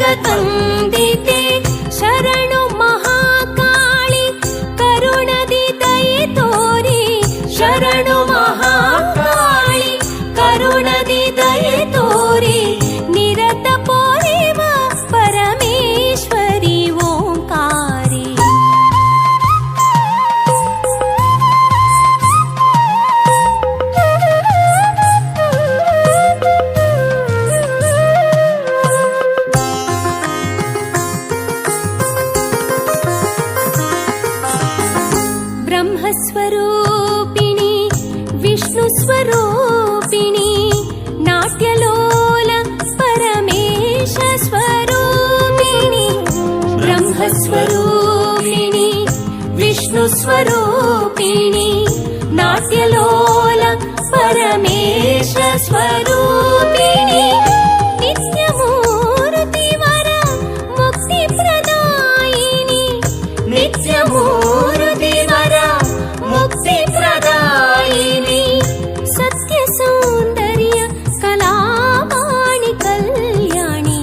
जगतन्दिते शरणु महाकाळि करुणदि दये तोरि शरणु महाकाळि करुणदि दये तोरि निरत पोरिव परमेश्वरि ओंकारि ब्रह्मस्वरूपिणी विष्णुस्वरूपिणी नाट्यलोल परमेश स्वरूपिणी ब्रह्मस्वरूपिणी विष्णुस्वरूपिणी नाट्यलोल परमेश स्वरूपिणी नित्यमूर्तिवर मुक्तिप्रदायिनी नित्यमूर्तिवर मुक्तिप्रदायिनी सत्यसौन्दर्य कलावाणि कल्याणि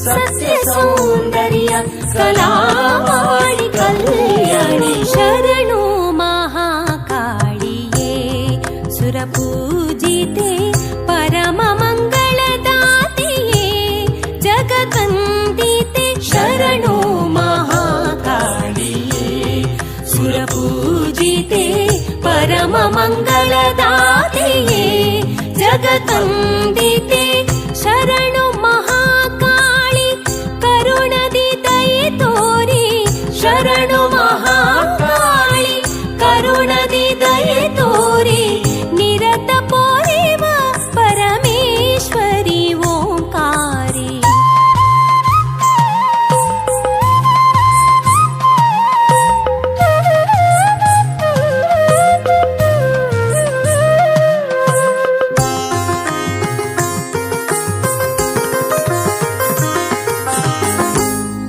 सत्यसौन्दर्य कलावाणि कल्याणि शरणु महाकाळिये सुरपूजिते परममङ्गलदातिये जगतन्दिते शरणु महाकाळिये सुरपूजिते परममङ्गलदातिये जगतन्दिते शरणु महाकाळि करुणदि दये तोरि शरणु महाकाळि करुणदि दये तोरि निरत पोरिव परमेश्वरि ओंकारि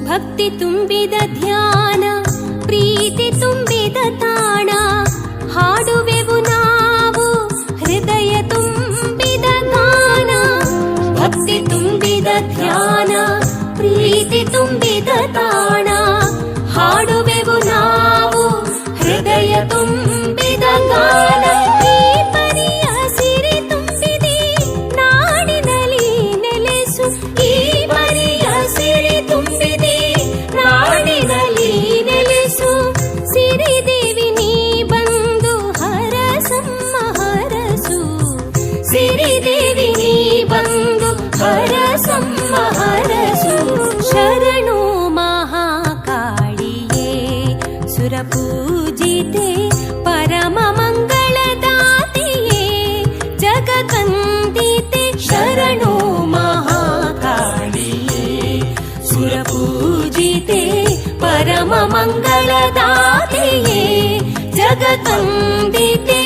ಭಕ್ತಿ ತುಂಬಿದ ಧ್ಯಾನ ಪ್ರೀತಿ ತುಂಬಿದ ತಾಣ ಹಾಡುವೆವು ನಾವು ಹೃದಯ ತುಂಬಿದ ಗಾನ ಭಕ್ತಿ ತುಂಬಿದ ಧ್ಯಾನ ಪ್ರೀತಿ ತುಂಬಿದ ತಾಣ ಹಾಡುವೆವು ನಾವು ಹೃದಯ ತುಂಬಿದ ಗಾನ ಈ ಪರಿಯ ಸಿರಿ ತುಂಬಿದೆ ನಾಡಿನಲ್ಲಿ ನೆಲೆಸು ಈ ಪರಿಯ ಸಿರಿ ತುಂಬಿದೆ ನಾಡಿನಲ್ಲಿ ನೆಲೆಸು ಸಿರಿದೇವಿ ನೀ ಬಂದು ಹರಸಮ್ಮ ಹರಸು ಸಿರಿದೇವಿ ನೀ ಬಂದು ಹರಸಮ್ಮ ಹರಸು ಶರಣು ಮಹಾಕಾಳಿಯೇ ಸುರಪೂಜಿತೆ परममङ्गलदातिये जगतन्दिते शरणु महाकाळिये सुरपूजिते परममङ्गलदातिये जगतन्दिते